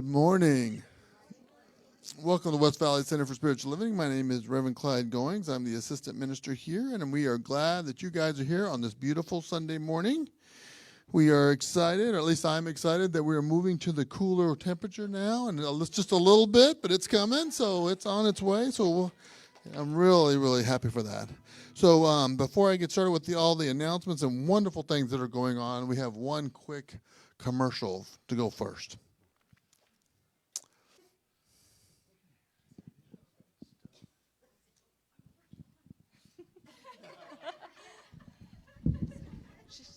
Good morning. Welcome to West Valley Center for Spiritual Living. My name is Reverend Clyde Goings. I'm the assistant minister here, and we are glad that you guys are here on this beautiful Sunday morning. We are excited, or at least I'm excited, that we are moving to the cooler temperature now, and it's just a little bit, but it's coming, so it's on its way. So I'm really, really happy for that. So before I get started with all the announcements and wonderful things that are going on, we have one quick commercial to go first.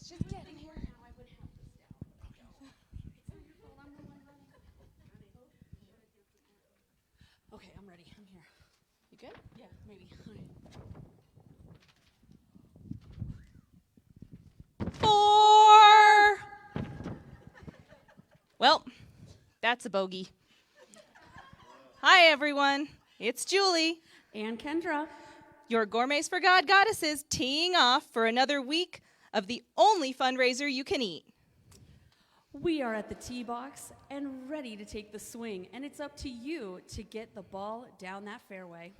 She's getting here. Okay, I'm ready. I'm here. You good? Yeah, maybe. All right. 4. Well, that's a bogey. Hi, everyone. It's Julie. And Kendra. Your Gourmets for God goddesses teeing off for another week of the only fundraiser you can eat. We are at the tee box and ready to take the swing, and it's up to you to get the ball down that fairway.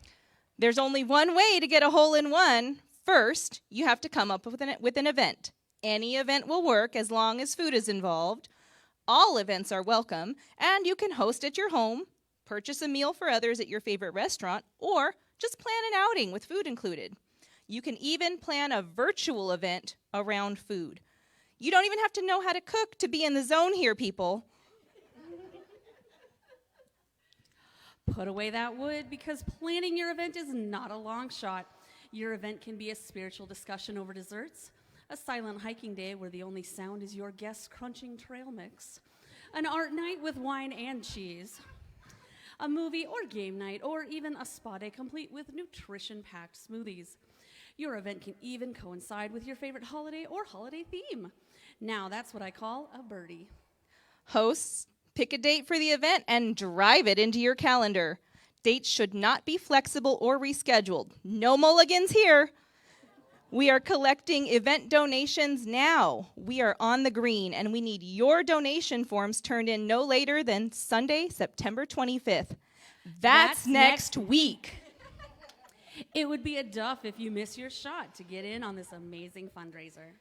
There's only one way to get a hole-in-one. First, you have to come up with an event. Any event will work as long as food is involved. All events are welcome, and you can host at your home, purchase a meal for others at your favorite restaurant, or just plan an outing with food included. You can even plan a virtual event around food. You don't even have to know how to cook to be in the zone here, people. Put away that wood, because planning your event is not a long shot. Your event can be a spiritual discussion over desserts, a silent hiking day where the only sound is your guests' crunching trail mix, an art night with wine and cheese, a movie or game night, or even a spa day complete with nutrition-packed smoothies. Your event can even coincide with your favorite holiday or holiday theme. Now that's what I call a birdie. Hosts, pick a date for the event and drive it into your calendar. Dates should not be flexible or rescheduled. No mulligans here. We are collecting event donations now. We are on the green, and we need your donation forms turned in no later than Sunday, September 25th. That's next week. It would be a duff if you miss your shot to get in on this amazing fundraiser.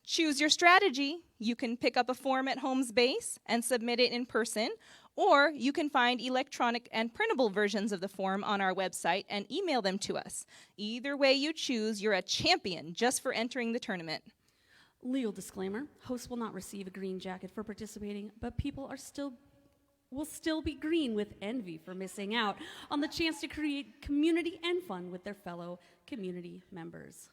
Choose your strategy. You can pick up a form at home's base and submit it in person, or you can find electronic and printable versions of the form on our website and email them to us. Either way you choose, you're a champion just for entering the tournament. Legal disclaimer, hosts will not receive a green jacket for participating, but people will still be green with envy for missing out on the chance to create community and fun with their fellow community members.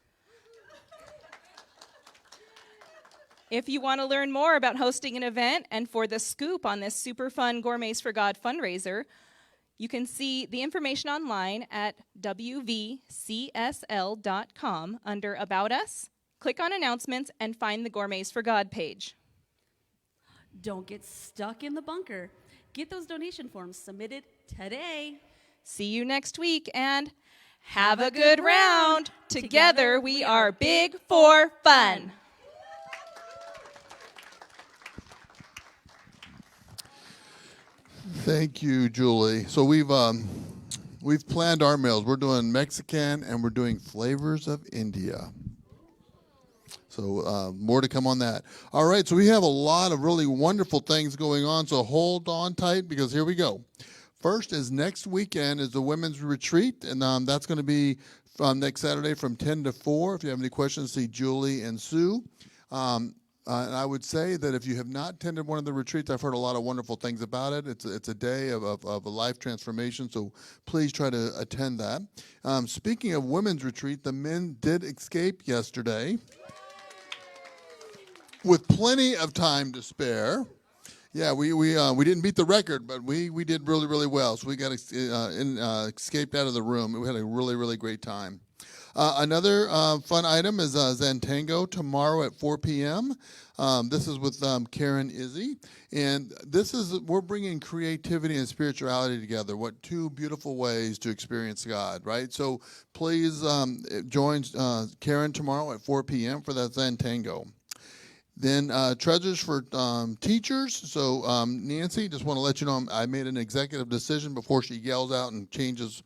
If you want to learn more about hosting an event and for the scoop on this super fun Gourmets for God fundraiser, you can see the information online at wvcsl.com under About Us. Click on Announcements and find the Gourmets for God page. Don't get stuck in the bunker. Get those donation forms submitted today. See you next week, and have a good round. Together we are big for fun. Thank you, Julie. So we've planned our meals. We're doing Mexican and we're doing flavors of India. So more to come on that. All right, so we have a lot of really wonderful things going on, so hold on tight because here we go. First is next weekend is the women's retreat, and that's going to be next Saturday from 10 to 4. If you have any questions, see Julie and Sue. And I would say that if you have not attended one of the retreats, I've heard a lot of wonderful things about it. It's a day of a life transformation, so please try to attend that. Speaking of women's retreat, the men did escape yesterday with plenty of time to spare. Yeah, we didn't beat the record, but we did really, really well. So we got escaped out of the room. We had a really, really great time. Another fun item is Zantango tomorrow at 4 p.m. This is with Karen Izzy, and we're bringing creativity and spirituality together. What two beautiful ways to experience God, right? So please join Karen tomorrow at 4 p.m. for that Zantango. Then treasures for teachers. So Nancy, just want to let you know I made an executive decision before she yells out and changes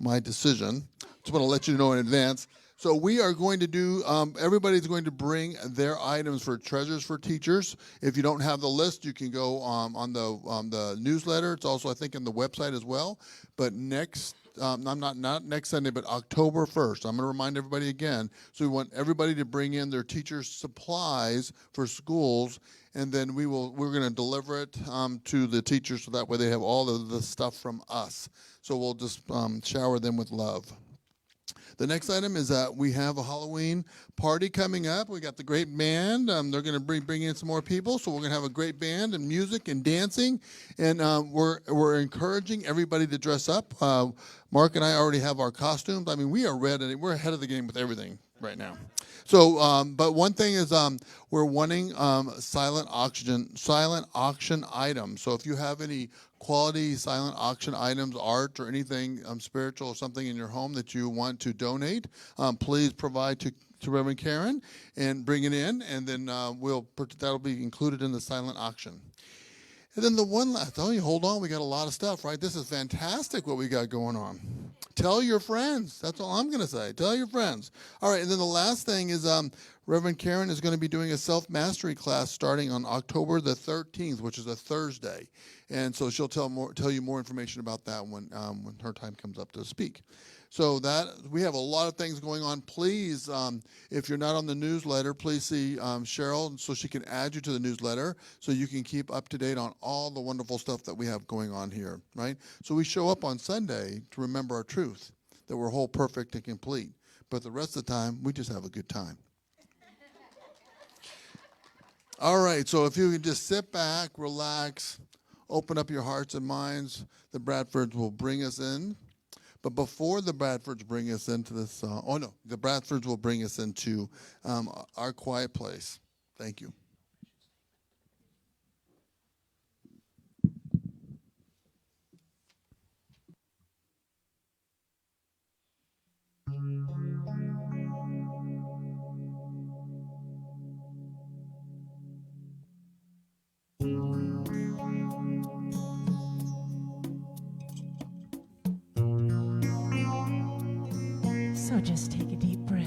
my decision. Just want to let you know in advance. So we are going to do, everybody's going to bring their items for treasures for teachers. If you don't have the list, you can go on the newsletter. It's also, I think, on the website as well. But next, not next Sunday, but October 1st. I'm going to remind everybody again. So we want everybody to bring in their teachers' supplies for schools, and then we're going to deliver it to the teachers so that way they have all of the stuff from us. So we'll just shower them with love. The next item is that we have a Halloween party coming up. We got the great band. They're going to bring in some more people, so we're going to have a great band and music and dancing. And we're encouraging everybody to dress up. Mark and I already have our costumes. I mean, we are ready. We're ahead of the game with everything right now. So, but one thing is we're wanting silent auction items. So if you have any quality silent auction items, art, or anything spiritual or something in your home that you want to donate, please provide to Reverend Karen and bring it in, and then that'll be included in the silent auction. And then the one last, hold on, we got a lot of stuff, right? This is fantastic what we got going on. Tell your friends. That's all I'm going to say. Tell your friends. All right, and then the last thing is Reverend Karen is going to be doing a self-mastery class starting on October the 13th, which is a Thursday. And so she'll tell you more information about that when her time comes up to speak. So that we have a lot of things going on. Please, if you're not on the newsletter, please see Cheryl so she can add you to the newsletter so you can keep up to date on all the wonderful stuff that we have going on here, right? So we show up on Sunday to remember our truth, that we're whole, perfect, and complete. But the rest of the time, we just have a good time. All right, so if you can just sit back, relax, open up your hearts and minds, the Bradfords will bring us in. But before the Bradfords bring us into this, the Bradfords will bring us into our quiet place. Thank you. So just take a deep breath.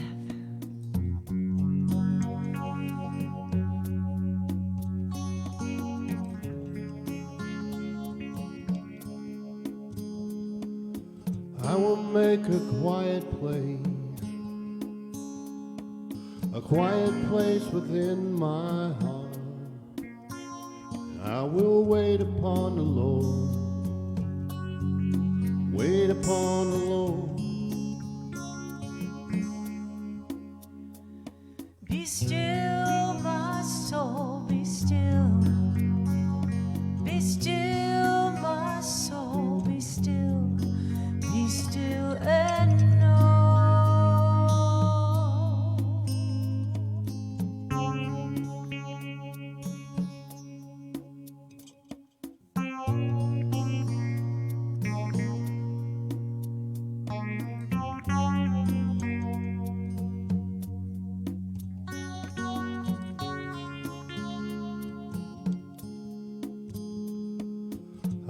I will make a quiet place within my heart. I will wait upon the Lord, wait upon the Lord. Be still, my soul, be still. Be still, my soul, be still. Be still and know.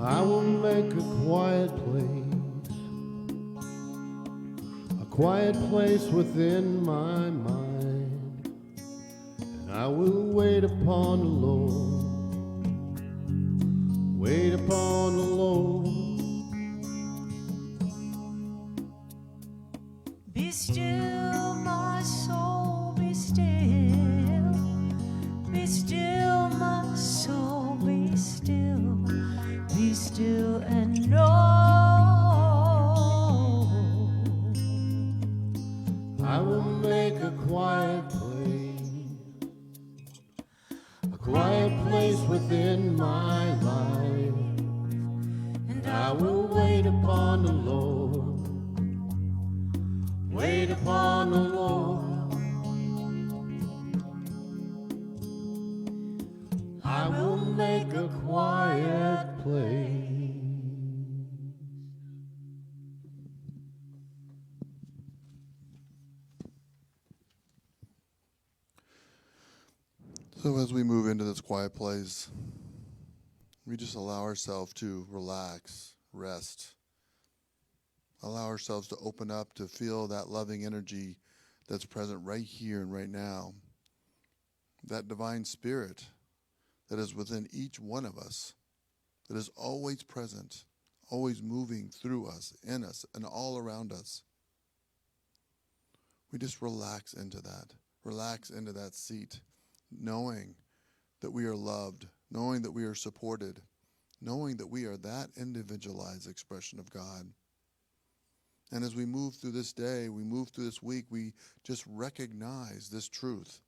I will make a quiet place within my mind, and I will wait upon the Lord, wait upon the Lord. Be still, my soul, be still. Be still, my soul, be still. Be still and know. I will make a quiet place within my life, and I will wait upon the Lord, wait upon the Lord. I will make a quiet place. So as we move into this quiet place, we just allow ourselves to relax, rest, allow ourselves to open up to feel that loving energy that's present right here and right now, that divine spirit that is within each one of us, that is always present, always moving through us, in us, and all around us. We just relax into that seat, knowing that we are loved, knowing that we are supported, knowing that we are that individualized expression of God. And as we move through this day, we move through this week, we just recognize this truth,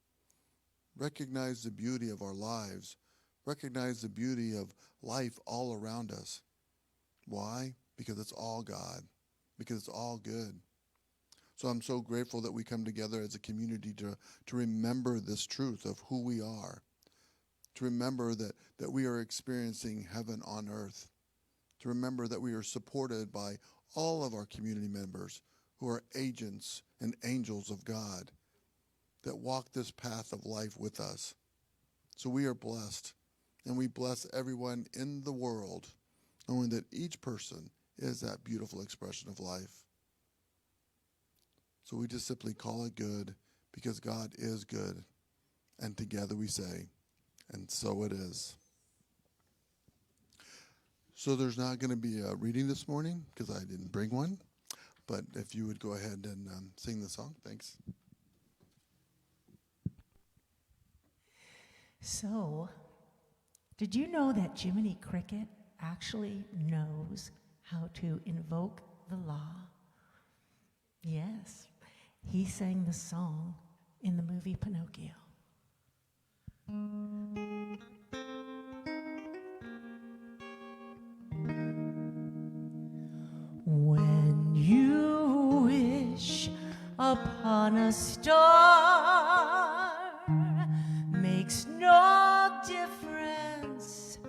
recognize the beauty of our lives, recognize the beauty of life all around us. Why? Because it's all God, because it's all good. So I'm so grateful that we come together as a community to remember this truth of who we are, to remember that we are experiencing heaven on earth, to remember that we are supported by all of our community members who are agents and angels of God that walk this path of life with us. So we are blessed, and we bless everyone in the world, knowing that each person is that beautiful expression of life. So we just simply call it good because God is good. And together we say, and so it is. So there's not going to be a reading this morning because I didn't bring one. But if you would go ahead and sing the song, thanks. So, did you know that Jiminy Cricket actually knows how to invoke the law? Yes, he sang the song in the movie Pinocchio. When you wish upon a star, makes no difference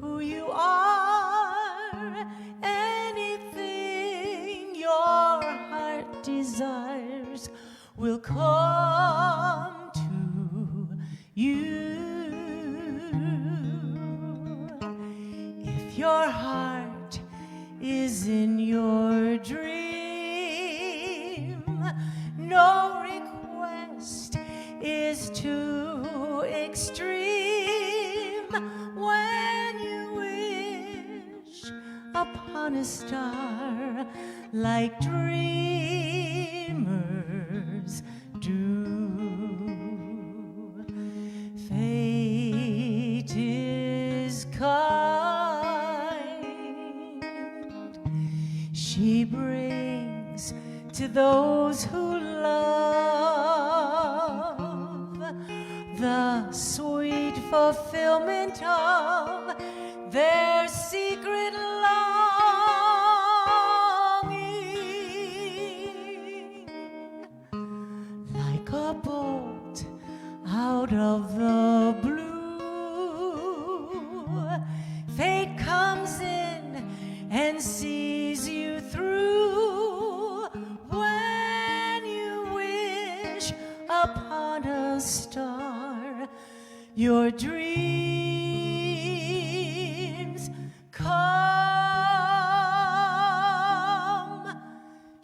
who you are. Anything your heart desires will come to you. If your heart is in your dream, no request is too extreme. When you wish upon a star like dreamers do, fate is kind. She brings to those who love the sweet fulfillment of their secret longing. Like a bolt out of the blue, fate comes in and sees you through. When you wish upon a star, your dreams come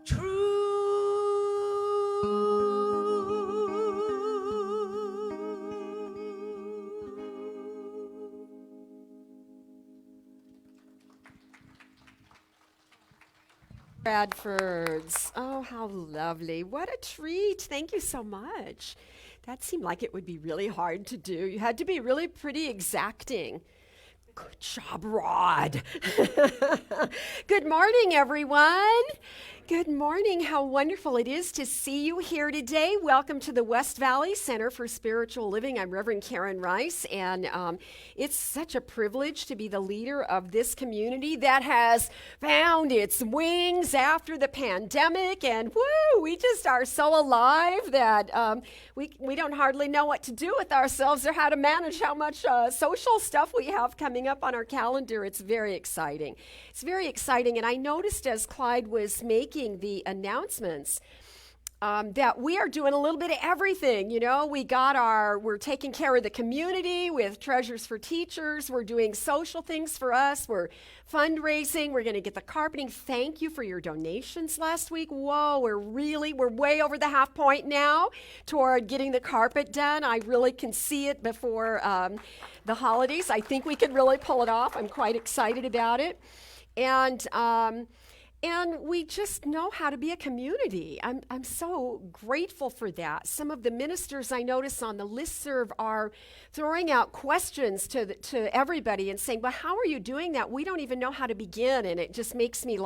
true. Bradfords. Oh, how lovely. What a treat. Thank you so much. That seemed like it would be really hard to do. You had to be really pretty exacting. Good job, Rod. Good morning, everyone. Good morning. How wonderful it is to see you here today. Welcome to the West Valley Center for Spiritual Living. I'm Reverend Karen Rice, and it's such a privilege to be the leader of this community that has found its wings after the pandemic. And woo, we just are so alive that we don't hardly know what to do with ourselves or how to manage how much social stuff we have coming up on our calendar. It's very exciting. It's very exciting. And I noticed as Clyde was making the announcements that we are doing a little bit of everything. You know, we're taking care of the community with Treasures for Teachers. We're doing social things for us. We're fundraising. We're going to get the carpeting. Thank you for your donations last week. Whoa, we're way over the half point now toward getting the carpet done. I really can see it before the holidays. I think we can really pull it off. I'm quite excited about it. And we just know how to be a community. I'm so grateful for that. Some of the ministers I notice on the listserv are throwing out questions to everybody and saying, well, how are you doing that? We don't even know how to begin. And it just makes me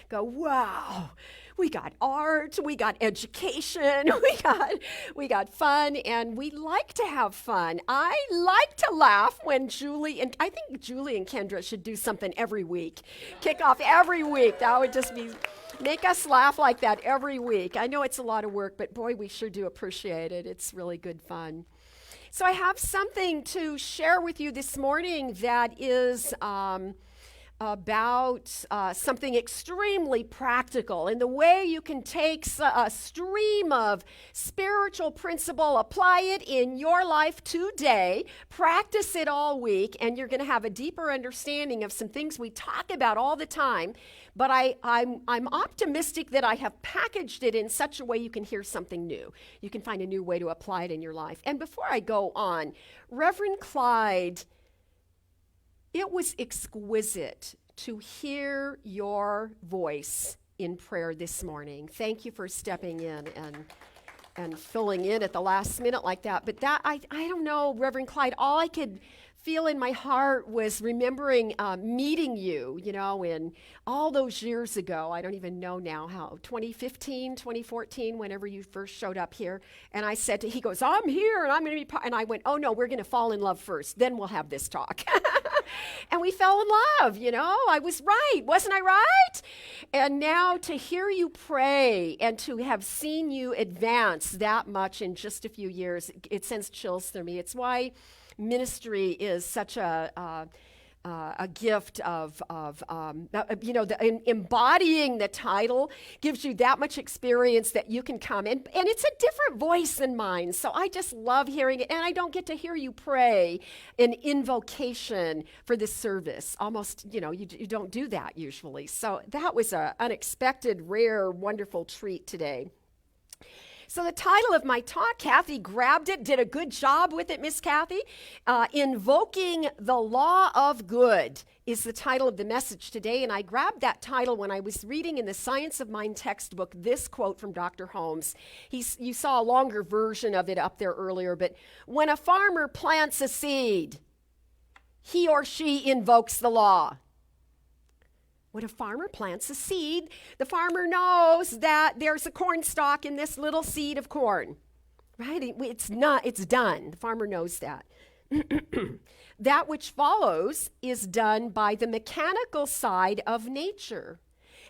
go, wow. We got art, we got education, we got fun, and we like to have fun. I like to laugh when I think Julie and Kendra should do something every week. Kick off every week. That would just make us laugh like that every week. I know it's a lot of work, but boy, we sure do appreciate it. It's really good fun. So I have something to share with you this morning that is about something extremely practical and the way you can take a stream of spiritual principle, apply it in your life today, practice it all week, and you're going to have a deeper understanding of some things we talk about all the time. But I'm optimistic that I have packaged it in such a way you can hear something new. You can find a new way to apply it in your life. And before I go on, Reverend Clyde, it was exquisite to hear your voice in prayer this morning. Thank you for stepping in and filling in at the last minute like that. But that, I don't know, Reverend Clyde, all I could feel in my heart was remembering meeting you, in all those years ago. I don't even know now how, 2015, 2014, whenever you first showed up here. And I said he goes, I'm here and I'm going to be and I went, oh no, we're going to fall in love first. Then we'll have this talk. And we fell in love, I was right. Wasn't I right? And now to hear you pray and to have seen you advance that much in just a few years, it sends chills through me. It's why ministry is such a gift of embodying the title gives you that much experience that you can come and it's a different voice than mine. So I just love hearing it, and I don't get to hear you pray an invocation for this service. Almost, you don't do that usually. So that was an unexpected, rare, wonderful treat today. So the title of my talk, Kathy grabbed it, did a good job with it, Miss Kathy. Invoking the Law of Good is the title of the message today. And I grabbed that title when I was reading in the Science of Mind textbook this quote from Dr. Holmes. You saw a longer version of it up there earlier, but when a farmer plants a seed, he or she invokes the law. When a farmer plants a seed, the farmer knows that there's a corn stalk in this little seed of corn, right? It's done. The farmer knows that. That which follows is done by the mechanical side of nature.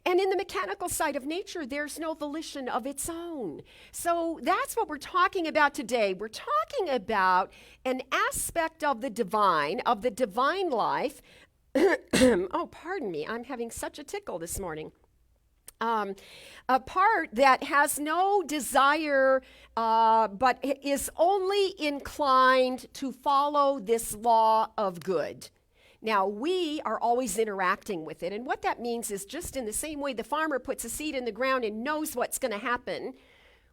And in the mechanical side of nature, there's no volition of its own. So that's what we're talking about today. We're talking about an aspect of the divine life. Oh, pardon me. I'm having such a tickle this morning. A part that has no desire, but is only inclined to follow this law of good. Now, we are always interacting with it. And what that means is just in the same way the farmer puts a seed in the ground and knows what's going to happen,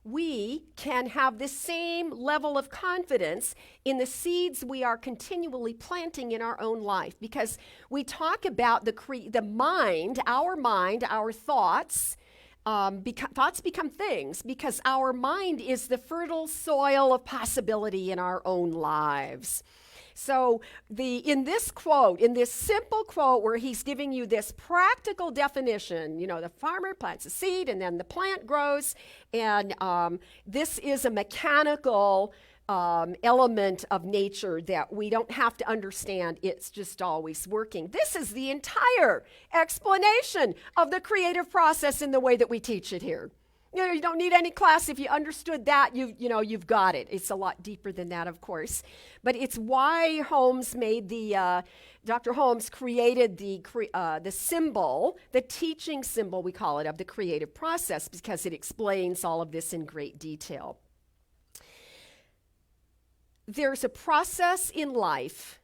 we can have the same level of confidence in the seeds we are continually planting in our own life, because we talk about the mind, our thoughts. Thoughts become things because our mind is the fertile soil of possibility in our own lives. So in this simple quote where he's giving you this practical definition, the farmer plants a seed and then the plant grows, and this is a mechanical element of nature that we don't have to understand. It's just always working. This is the entire explanation of the creative process in the way that we teach it here. You don't need any class. If you understood that, you've got it. It's a lot deeper than that, of course. But it's why Holmes made Dr. Holmes created the symbol, the teaching symbol, we call it, of the creative process, because it explains all of this in great detail. There's a process in life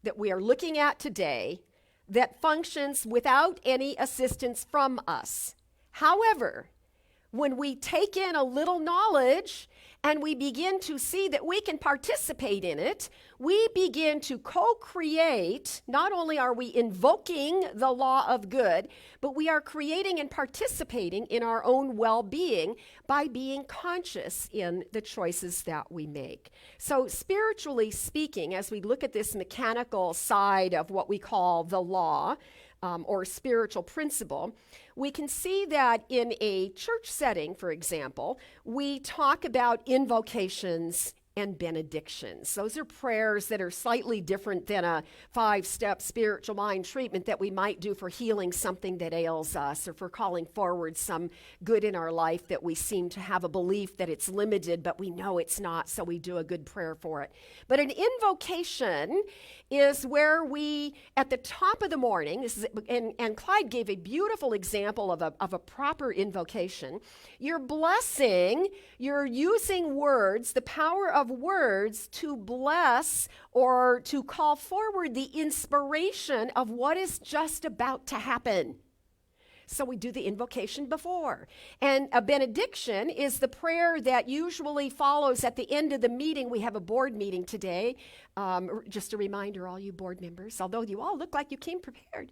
that we are looking at today that functions without any assistance from us. However, when we take in a little knowledge and we begin to see that we can participate in it, we begin to co-create. Not only are we invoking the law of good, but we are creating and participating in our own well-being by being conscious in the choices that we make. So spiritually speaking, as we look at this mechanical side of what we call the law, or spiritual principle, we can see that in a church setting, for example, we talk about invocations and benedictions. Those are prayers that are slightly different than a 5-step spiritual mind treatment that we might do for healing something that ails us, or for calling forward some good in our life that we seem to have a belief that it's limited, but we know it's not, so we do a good prayer for it. But an invocation is where we, at the top of the morning, and Clyde gave a beautiful example of a proper invocation. You're blessing, you're using words, the power of words, to bless or to call forward the inspiration of what is just about to happen. So we do the invocation before. And a benediction is the prayer that usually follows at the end of the meeting. We have a board meeting today. Just a reminder, all you board members, although you all look like you came prepared.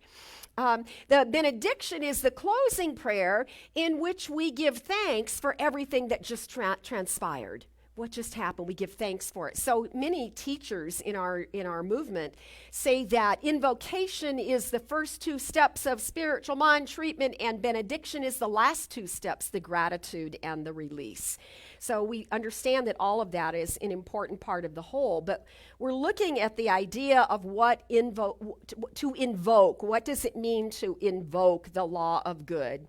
The benediction is the closing prayer in which we give thanks for everything that just transpired. What just happened? We give thanks for it. So many teachers in our movement say that invocation is the first 2 steps of spiritual mind treatment, and benediction is the last 2 steps, the gratitude and the release. So we understand that all of that is an important part of the whole, but we're looking at the idea of what to invoke. What does it mean to invoke the law of good?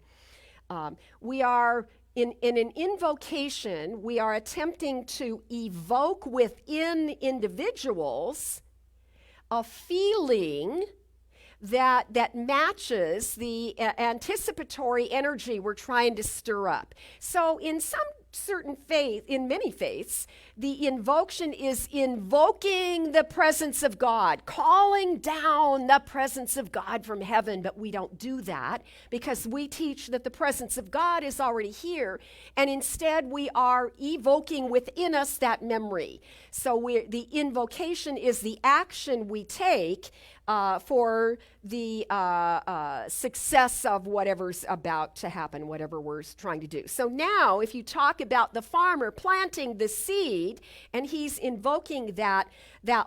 We are in an invocation, we are attempting to evoke within individuals a feeling that matches the anticipatory energy we're trying to stir up. So in some certain faith, in many faiths, the invocation is invoking the presence of God, calling down the presence of God from heaven, but we don't do that because we teach that the presence of God is already here, and instead we are evoking within us that memory. So the invocation is the action we take for the success of whatever's about to happen, whatever we're trying to do. So now, if you talk about the farmer planting the seed and he's invoking that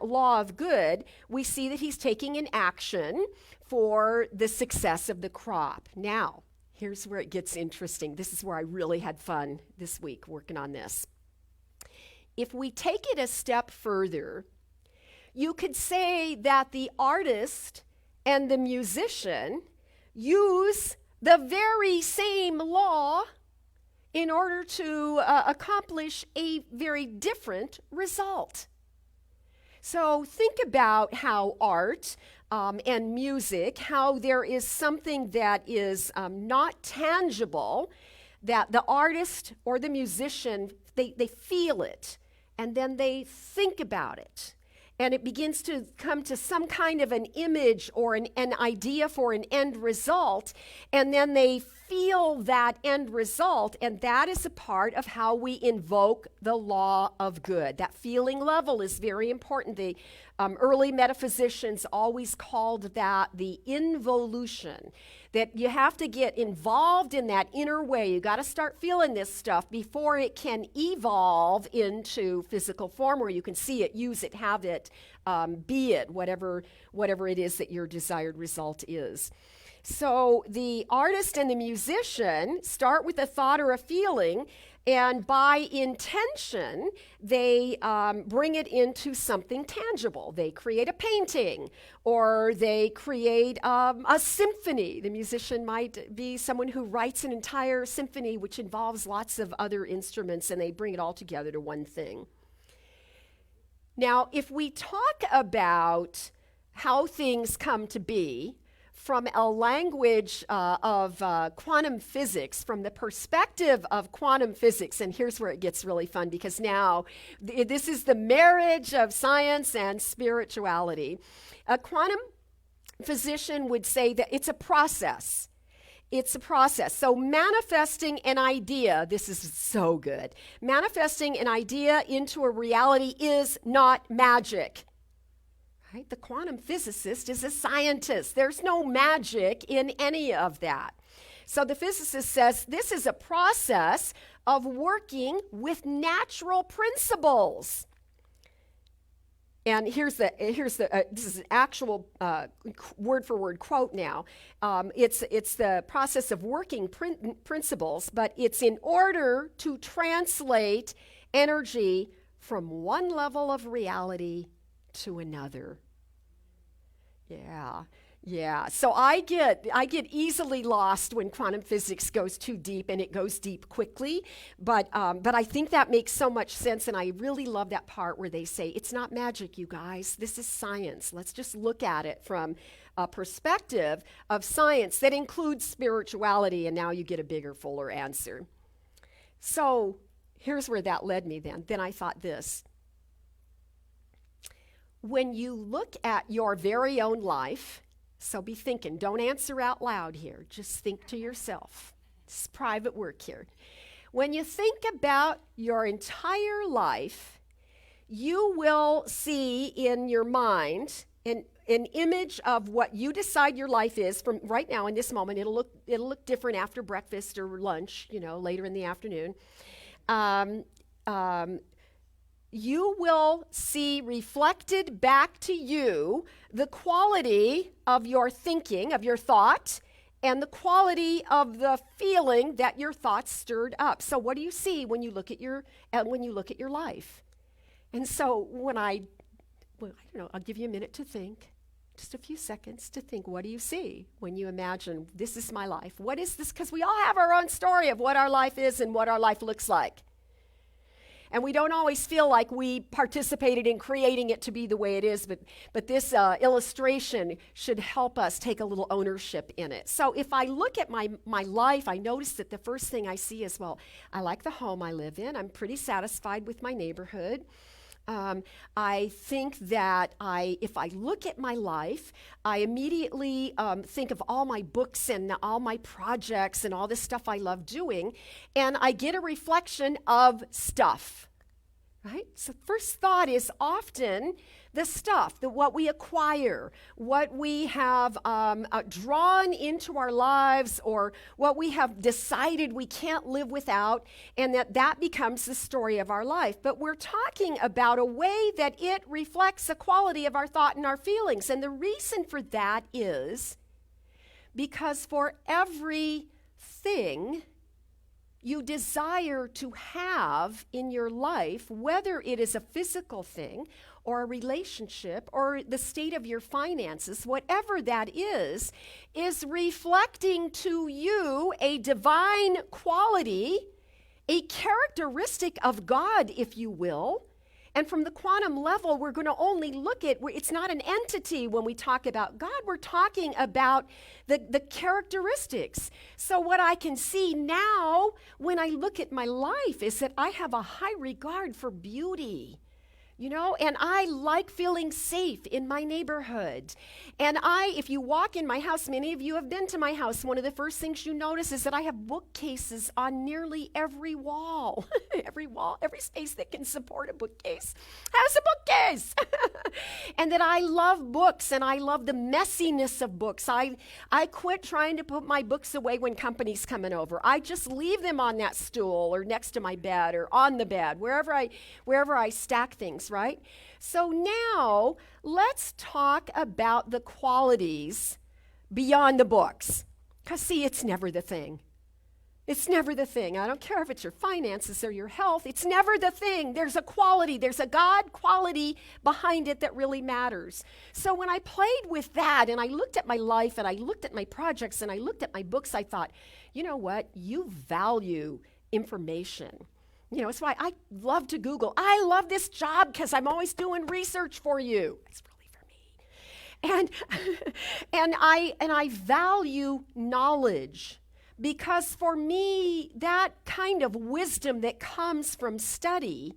law of good, we see that he's taking an action for the success of the crop. Now, here's where it gets interesting. This is where I really had fun this week working on this. If we take it a step further, you could say that the artist and the musician use the very same law in order to accomplish a very different result. So think about how art and music, how there is something that is not tangible, that the artist or the musician, they feel it, and then they think about it. And it begins to come to some kind of an image or an idea for an end result, and then they feel that end result, and that is a part of how we invoke the law of good. That feeling level is very important. The early metaphysicians always called that the involution, that you have to get involved in that inner way. You got to start feeling this stuff before it can evolve into physical form where you can see it, use it, have it, be it, whatever it is that your desired result is. So the artist and the musician start with a thought or a feeling, and by intention, they bring it into something tangible. They create a painting, or they create a symphony. The musician might be someone who writes an entire symphony, which involves lots of other instruments, and they bring it all together to one thing. Now, if we talk about how things come to be, from a language of quantum physics, from the perspective of quantum physics, and here's where it gets really fun, because now this is the marriage of science and spirituality. A quantum physician would say that it's a process. It's a process. So manifesting an idea, this is so good. Manifesting an idea into a reality is not magic. Right? The quantum physicist is a scientist. There's no magic in any of that. So the physicist says this is a process of working with natural principles. And here's the this is an actual word for word quote now. It's the process of working principles, but it's in order to translate energy from one level of reality to another. Yeah. So I get easily lost when quantum physics goes too deep, and it goes deep quickly. But I think that makes so much sense, and I really love that part where they say it's not magic, you guys. This is science. Let's just look at it from a perspective of science that includes spirituality, and now you get a bigger, fuller answer. So here's where that led me then. Then I thought this. When you look at your very own life, so be thinking, don't answer out loud here, just think to yourself. This is private work here. When you think about your entire life, you will see in your mind an image of what you decide your life is from right now in this moment. It'll look different after breakfast or lunch, later in the afternoon. You will see reflected back to you the quality of your thinking, of your thought, and the quality of the feeling that your thoughts stirred up. So what do you see when you look at your life? And so I'll give you a minute to think, just a few seconds to think. What do you see when you imagine this is my life? What is this? Because we all have our own story of what our life is and what our life looks like. And we don't always feel like we participated in creating it to be the way it is, but this illustration should help us take a little ownership in it. So if I look at my life, I notice that the first thing I see is, well, I like the home I live in. I'm pretty satisfied with my neighborhood. I think that if I look at my life, I immediately think of all my books and all my projects and all this stuff I love doing, and I get a reflection of stuff, right? So first thought is often the stuff, what we acquire, what we have drawn into our lives, or what we have decided we can't live without, and that becomes the story of our life. But we're talking about a way that it reflects a quality of our thought and our feelings. And the reason for that is because for everything you desire to have in your life, whether it is a physical thing or a relationship or the state of your finances, whatever that is reflecting to you a divine quality, a characteristic of God, if you will. And from the quantum level, we're going to only look at, it's not an entity when we talk about God, we're talking about the characteristics. So what I can see now when I look at my life is that I have a high regard for beauty. And I like feeling safe in my neighborhood. And if you walk in my house, many of you have been to my house, one of the first things you notice is that I have bookcases on nearly every wall. Every space that can support a bookcase has a bookcase. And that I love books, and I love the messiness of books. I quit trying to put my books away when company's coming over. I just leave them on that stool or next to my bed or on the bed, wherever I stack things. Right? So now let's talk about the qualities beyond the books. Because, see, it's never the thing. It's never the thing. I don't care if it's your finances or your health. It's never the thing. There's a quality. There's a God quality behind it that really matters. So when I played with that and I looked at my life and I looked at my projects and I looked at my books, I thought, you know what? You value information. You know, it's why I love to Google. I love this job because I'm always doing research for you. It's really for me. And I value knowledge. Because for me, that kind of wisdom that comes from study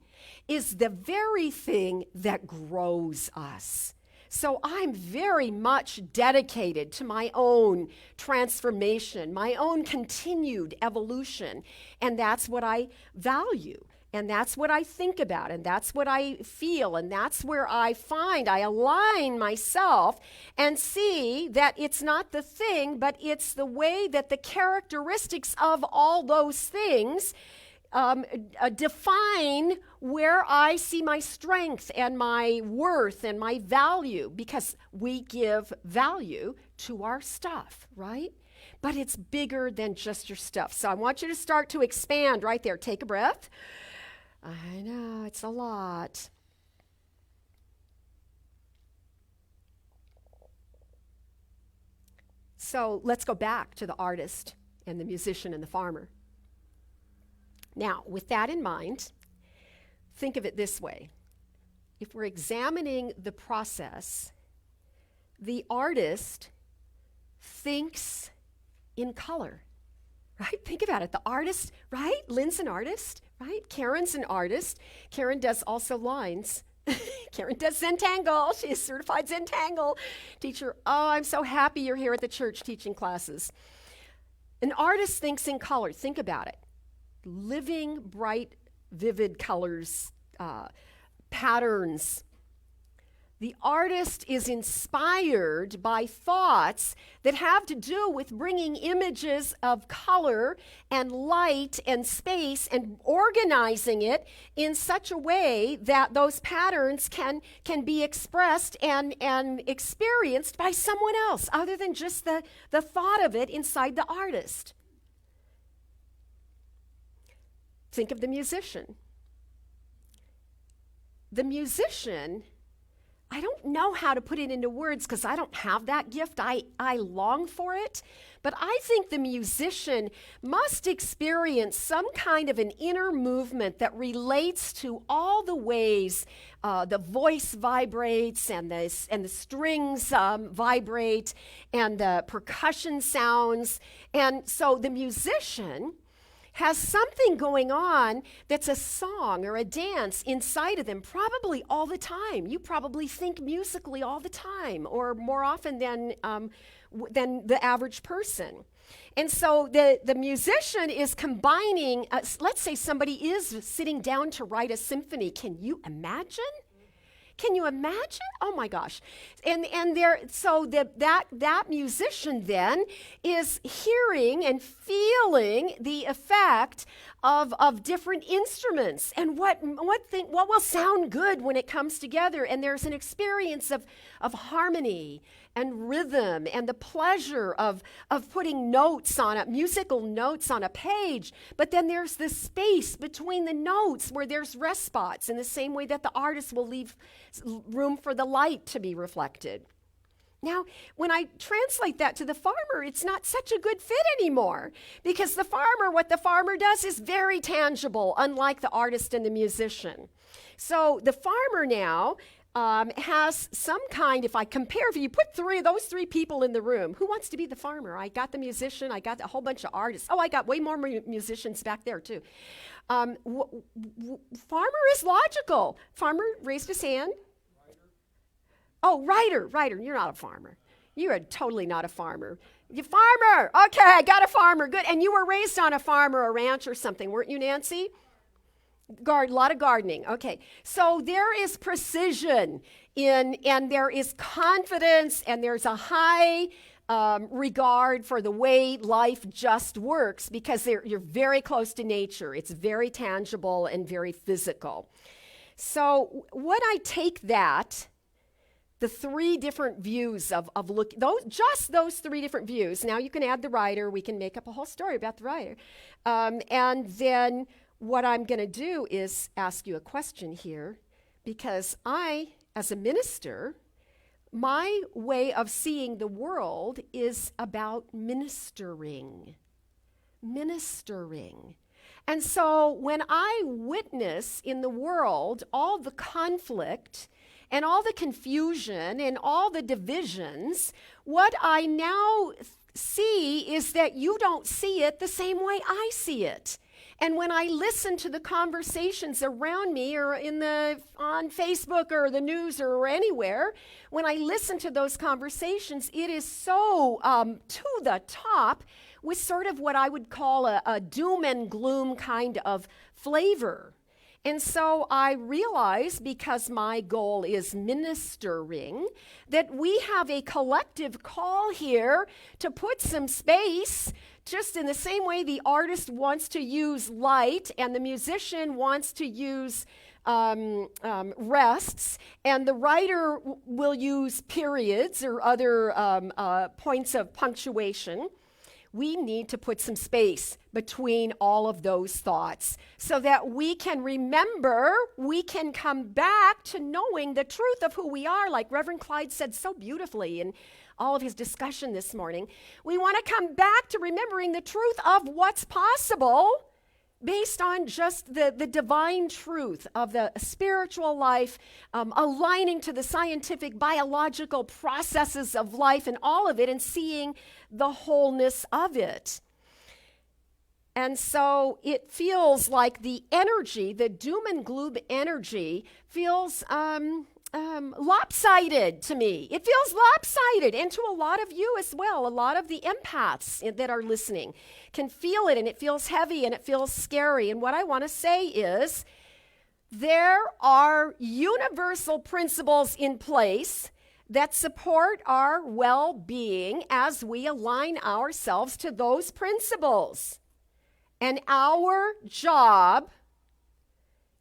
is the very thing that grows us. So I'm very much dedicated to my own transformation, my own continued evolution. And that's what I value. And that's what I think about, and that's what I feel, and that's where I find I align myself and see that it's not the thing, but it's the way that the characteristics of all those things define where I see my strength and my worth and my value, because we give value to our stuff, right? But it's bigger than just your stuff. So I want you to start to expand right there. Take a breath. I know, it's a lot. So let's go back to the artist and the musician and the farmer. Now, with that in mind, think of it this way. If we're examining the process, the artist thinks in color, right? Think about it. The artist, right? Lynn's an artist, right? Karen's an artist. Karen does also lines. Karen does Zentangle. She is certified Zentangle teacher. Oh, I'm so happy you're here at the church teaching classes. An artist thinks in color. Think about it. Living, bright, vivid colors, patterns. The artist is inspired by thoughts that have to do with bringing images of color and light and space and organizing it in such a way that those patterns can be expressed and experienced by someone else other than just the thought of it inside the artist. Think of the musician. The musician, I don't know how to put it into words because I don't have that gift. I long for it. But I think the musician must experience some kind of an inner movement that relates to all the ways the voice vibrates and the strings vibrate and the percussion sounds. And so the musician has something going on that's a song or a dance inside of them probably all the time. You probably think musically all the time, or more often than the average person. And so the musician is combining, let's say somebody is sitting down to write a symphony. Can you imagine? Can you imagine? Oh my gosh. And there, so that musician then is hearing and feeling the effect of different instruments and what will sound good when it comes together. And there's an experience of harmony and rhythm and the pleasure of putting musical notes on a page. But then there's this space between the notes where there's rest spots in the same way that the artist will leave room for the light to be reflected. Now, when I translate that to the farmer, it's not such a good fit anymore because what the farmer does is very tangible, unlike the artist and the musician. So the farmer now has some kind, if you put those three people in the room, who wants to be the farmer? I got the musician, I got a whole bunch of artists. Oh, I got way more musicians back there too. Farmer is logical. Farmer raised his hand. Oh, writer, you're not a farmer. You are totally not a farmer. You farmer, okay, I got a farmer, good. And you were raised on a farm or a ranch or something, weren't you, Nancy? A lot of gardening. Okay, so there is precision and there is confidence, and there's a high regard for the way life just works because you're very close to nature. It's very tangible and very physical. So what I take that the three different views of look, those three different views. Now you can add the writer. We can make up a whole story about the writer. And then what I'm going to do is ask you a question here, because I, as a minister, my way of seeing the world is about ministering. Ministering. And so when I witness in the world all the conflict and all the confusion and all the divisions, what I now see is that you don't see it the same way I see it. And when I listen to the conversations around me or on Facebook or the news or anywhere, when I listen to those conversations, it is so to the top with sort of what I would call a doom and gloom kind of flavor. And so I realize, because my goal is ministering, that we have a collective call here to put some space, just in the same way the artist wants to use light and the musician wants to use rests, and the writer will use periods or other points of punctuation. We need to put some space between all of those thoughts so that we can remember, we can come back to knowing the truth of who we are, like Reverend Clyde said so beautifully in all of his discussion this morning. We want to come back to remembering the truth of what's possible based on just the divine truth of the spiritual life, aligning to the scientific, biological processes of life and all of it, and seeing the wholeness of it. And so it feels like the energy, the doom and gloom energy, feels lopsided to me. It feels lopsided, and to a lot of you as well. A lot of the empaths that are listening can feel it, and it feels heavy, and it feels scary. And what I want to say is, there are universal principles in place that support our well-being as we align ourselves to those principles. And our job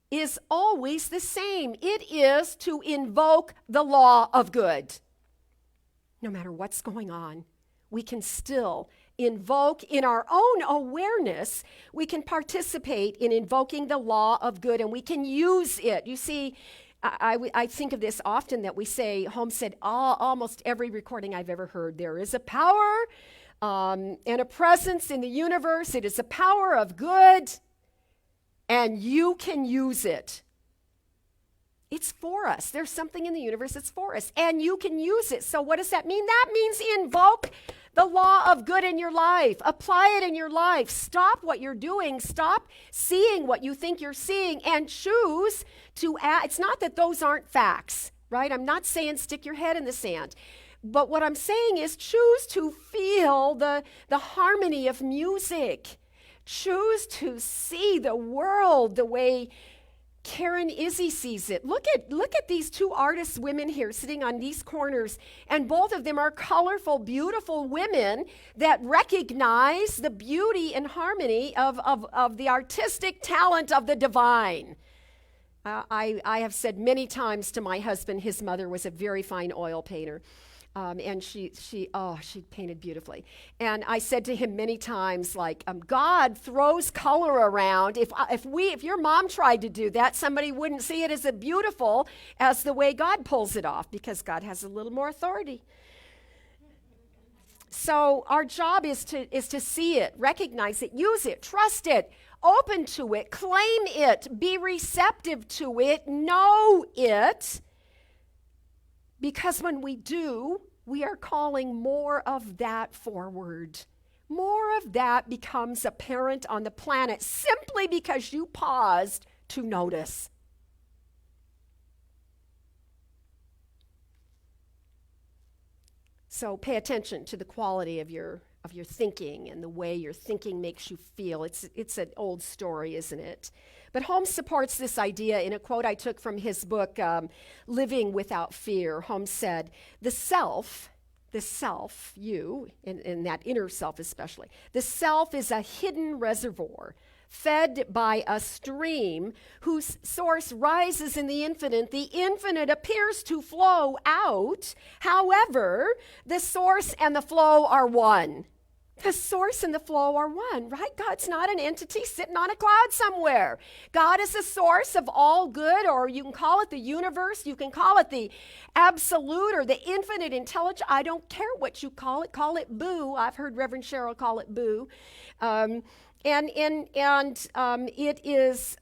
is always the same. It is to invoke the law of good. No matter what's going on, we can still invoke in our own awareness, we can participate in invoking the law of good, and we can use it. You see, I think of this often, that we say, Holmes said, almost every recording I've ever heard, there is a power and a presence in the universe. It is a power of good, and you can use it. It's for us. There's something in the universe that's for us, and you can use it. So what does that mean? That means invoke the law of good in your life. Apply it in your life. Stop what you're doing. Stop seeing what you think you're seeing, and choose to add. It's not that those aren't facts, right? I'm not saying stick your head in the sand. But what I'm saying is, choose to feel the harmony of music. Choose to see the world the way Karen Izzy sees it. Look at these two artist women here sitting on these corners, and both of them are colorful, beautiful women that recognize the beauty and harmony of the artistic talent of the divine. I have said many times to my husband, his mother was a very fine oil painter. And she painted beautifully. And I said to him many times, like, God throws color around. If your mom tried to do that, somebody wouldn't see it as beautiful as the way God pulls it off, because God has a little more authority. So our job is to see it, recognize it, use it, trust it, open to it, claim it, be receptive to it, know it. Because when we do, we are calling more of that forward. More of that becomes apparent on the planet simply because you paused to notice. So pay attention to the quality of your thinking and the way your thinking makes you feel. It's an old story, isn't it? But Holmes supports this idea in a quote I took from his book, Living Without Fear. Holmes said, the self, you, and that inner self especially, the self is a hidden reservoir fed by a stream whose source rises in the infinite appears to flow out. However, the source and the flow are one. The source and the flow are one, right? God's not an entity sitting on a cloud somewhere. God is the source of all good, or you can call it the universe, you can call it the absolute or the infinite intelligence. I don't care what you call it. Call it boo. I've heard Reverend Cheryl call it boo. It is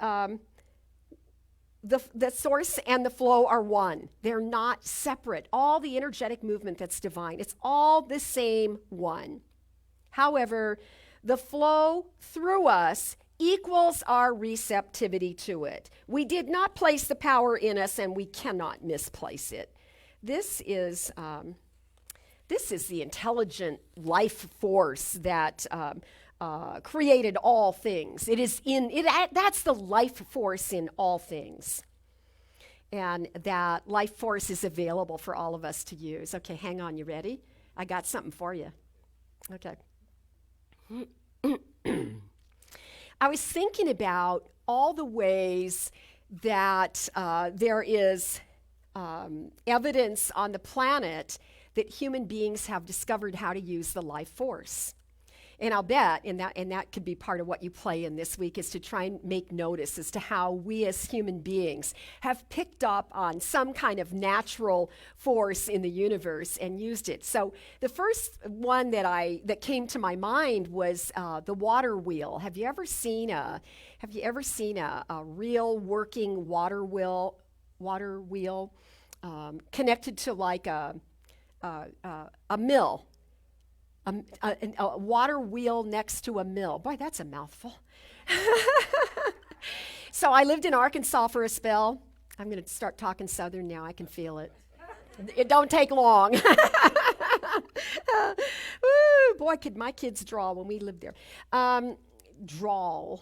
the source and the flow are one. They're not separate. All the energetic movement that's divine, it's all the same one. However, the flow through us equals our receptivity to it. We did not place the power in us, and we cannot misplace it. This is the intelligent life force that created all things. That's the life force in all things. And that life force is available for all of us to use. Okay, hang on, you ready? I got something for you. Okay. I was thinking about all the ways that there is evidence on the planet that human beings have discovered how to use the life force. And I'll bet, and that could be part of what you play in this week, is to try and make notice as to how we as human beings have picked up on some kind of natural force in the universe and used it. So the first one that came to my mind was the water wheel. Have you ever seen a real working water wheel connected to like a mill? A water wheel next to a mill. Boy, that's a mouthful. So I lived in Arkansas for a spell. I'm going to start talking Southern now. I can feel it. It don't take long. Woo, boy, could my kids draw when we lived there. Not draw.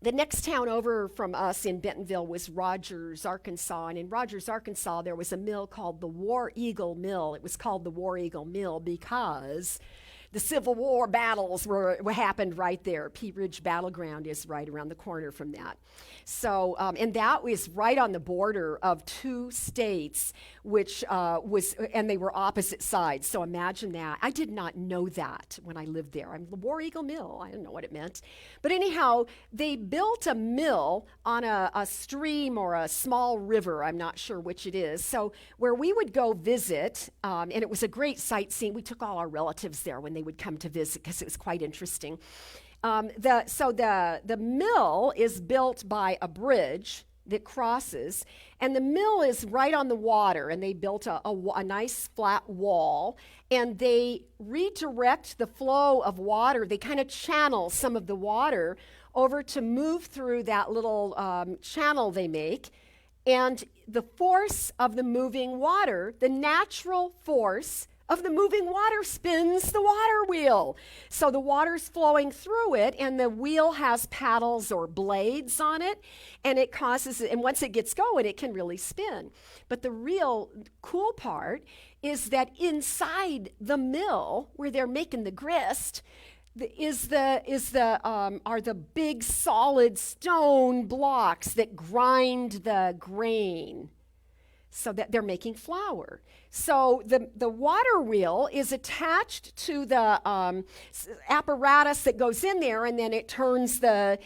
The next town over from us in Bentonville was Rogers, Arkansas. And in Rogers, Arkansas, there was a mill called the War Eagle Mill. It was called the War Eagle Mill because the Civil War battles happened right there. Pea Ridge Battleground is right around the corner from that. So, and that was right on the border of two states, and they were opposite sides. So imagine that. I did not know that when I lived there. The War Eagle Mill, I didn't know what it meant. But anyhow, they built a mill on a stream or a small river, I'm not sure which it is. So where we would go visit, and it was a great sightseeing. We took all our relatives there when they would come to visit because it was quite interesting. The mill is built by a bridge that crosses, and the mill is right on the water, and they built a nice flat wall, and they redirect the flow of water. They kind of channel some of the water over to move through that little channel they make, and the force of the moving water, the natural force of the moving water, spins the water wheel. So the water's flowing through it, and the wheel has paddles or blades on it, and it causes it, and once it gets going, it can really spin. But the real cool part is that inside the mill, where they're making the grist, are the big solid stone blocks that grind the grain, so that they're making flour. So the water wheel is attached to the apparatus that goes in there, and then it turns the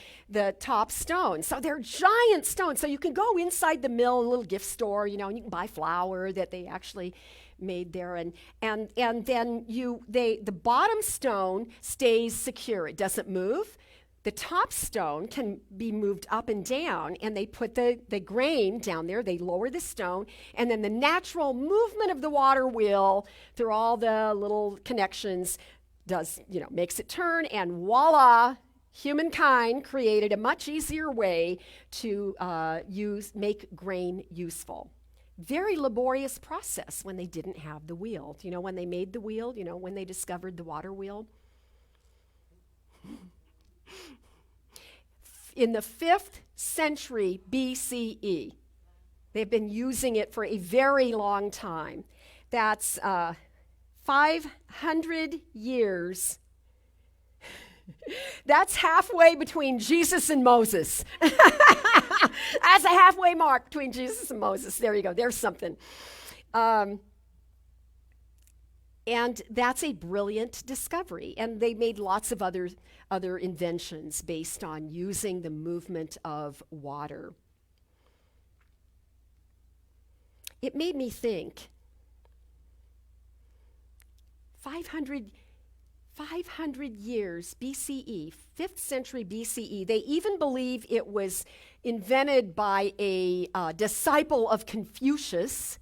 top stone. So they're giant stones. So you can go inside the mill, a little gift store, and you can buy flour that they actually made there, and then the bottom stone stays secure. It doesn't move. The top stone can be moved up and down, and they put the grain down there. They lower the stone, and then the natural movement of the water wheel through all the little connections makes it turn, and voila, humankind created a much easier way to make grain useful. Very laborious process when they didn't have the wheel. Do you know when they made the wheel? You know when they discovered the water wheel? In the 5th century BCE. They've been using it for a very long time. That's 500 years That's halfway between Jesus and Moses. That's a halfway mark between Jesus and Moses. There you go. There's something. And that's a brilliant discovery. And they made lots of other inventions based on using the movement of water. It made me think, 500 years BCE, 5th century BCE, they even believe it was invented by a disciple of Confucius.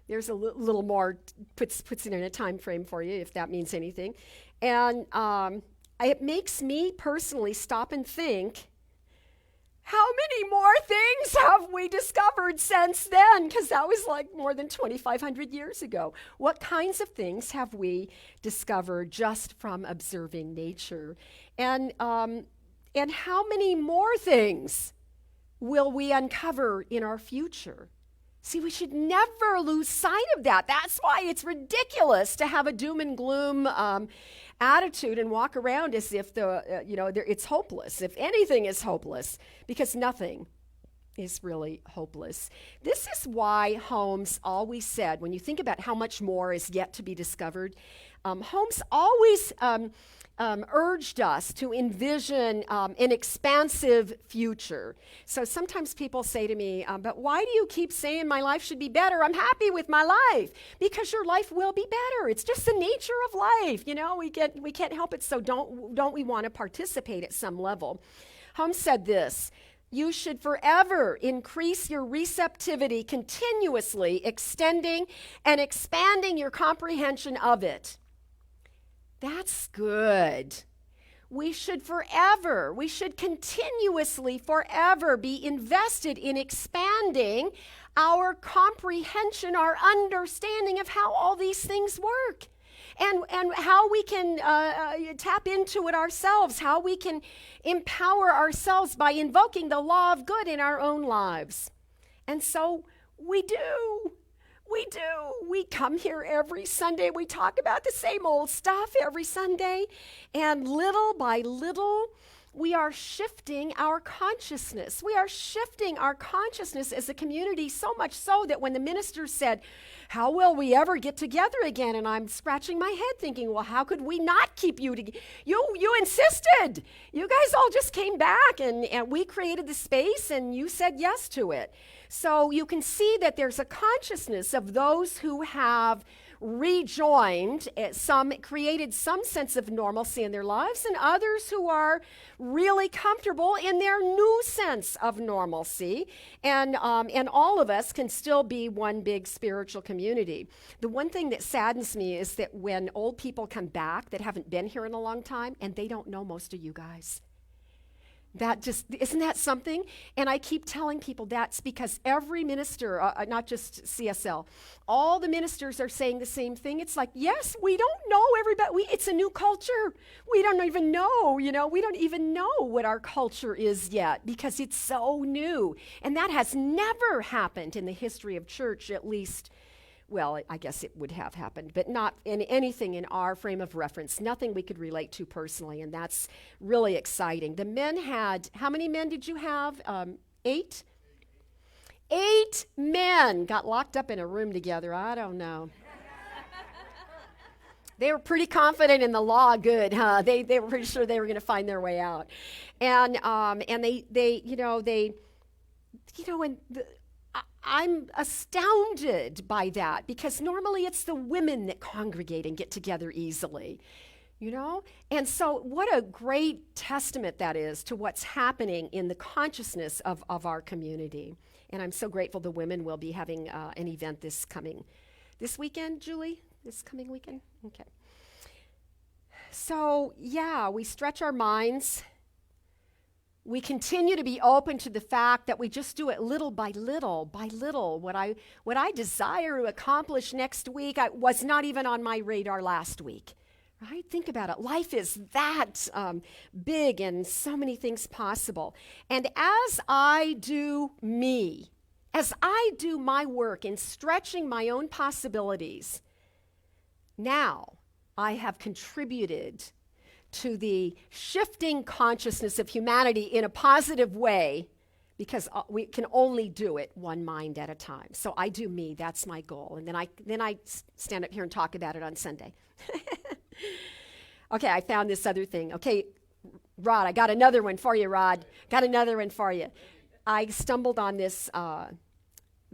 There's a little more, puts it in a time frame for you, if that means anything. And it makes me personally stop and think, how many more things have we discovered since then? Because that was like more than 2,500 years ago. What kinds of things have we discovered just from observing nature? And how many more things will we uncover in our future? See, we should never lose sight of that. That's why it's ridiculous to have a doom and gloom attitude and walk around as if it's hopeless. If anything is hopeless, because nothing is really hopeless. This is why Holmes always said, when you think about how much more is yet to be discovered, Holmes always urged us to envision an expansive future. So sometimes people say to me, but why do you keep saying my life should be better? I'm happy with my life. Because your life will be better. It's just the nature of life. You know, we can't help it. So don't we want to participate at some level? Holmes said this: you should forever increase your receptivity, continuously extending and expanding your comprehension of it. That's good. We should continuously, forever be invested in expanding our comprehension, our understanding of how all these things work, and how we can tap into it ourselves, how we can empower ourselves by invoking the law of good in our own lives. And so we do. We come here every Sunday. We talk about the same old stuff every Sunday. And little by little, we are shifting our consciousness. We are shifting our consciousness as a community, so much so that when the minister said, how will we ever get together again? And I'm scratching my head thinking, well, how could we not keep you together? You insisted. You guys all just came back and we created the space and you said yes to it. So you can see that there's a consciousness of those who have rejoined, created some sense of normalcy in their lives, and others who are really comfortable in their new sense of normalcy. And all of us can still be one big spiritual community. The one thing that saddens me is that when old people come back that haven't been here in a long time, and they don't know most of you guys. Isn't that something? And I keep telling people that's because every minister, not just CSL, all the ministers are saying the same thing. It's like, yes, we don't know everybody. It's a new culture. We don't even know, we don't even know what our culture is yet because it's so new. And that has never happened in the history of church, at least. Well, I guess it would have happened, but not in anything in our frame of reference, nothing we could relate to personally, and that's really exciting. The men had, how many men did you have? 8? 8 men got locked up in a room together. I don't know. They were pretty confident in the law good, huh? They were pretty sure they were going to find their way out. And I'm astounded by that because normally it's the women that congregate and get together easily, And so what a great testament that is to what's happening in the consciousness of our community. And I'm so grateful the women will be having an event this weekend, Julie? This coming weekend? Okay. So, yeah, we stretch our minds. We continue to be open to the fact that we just do it little by little. What I desire to accomplish next week was not even on my radar last week. Right? Think about it. Life is that big and so many things possible. And as I do me, as I do my work in stretching my own possibilities, now I have contributed to the shifting consciousness of humanity in a positive way, because we can only do it one mind at a time. So I do me, that's my goal. And then I stand up here and talk about it on Sunday. Okay, I found this other thing. Okay, Rod, I got another one for you, Rod. Got another one for you. I stumbled on this,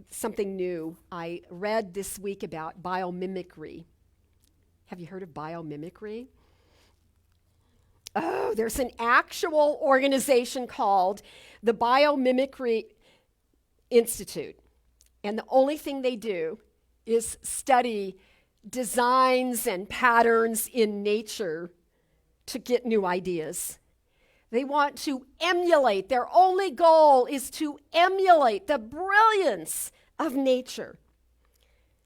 something new. I read this week about biomimicry. Have you heard of biomimicry? Oh, there's an actual organization called the Biomimicry Institute. And the only thing they do is study designs and patterns in nature to get new ideas. They want to emulate, their only goal is to emulate the brilliance of nature.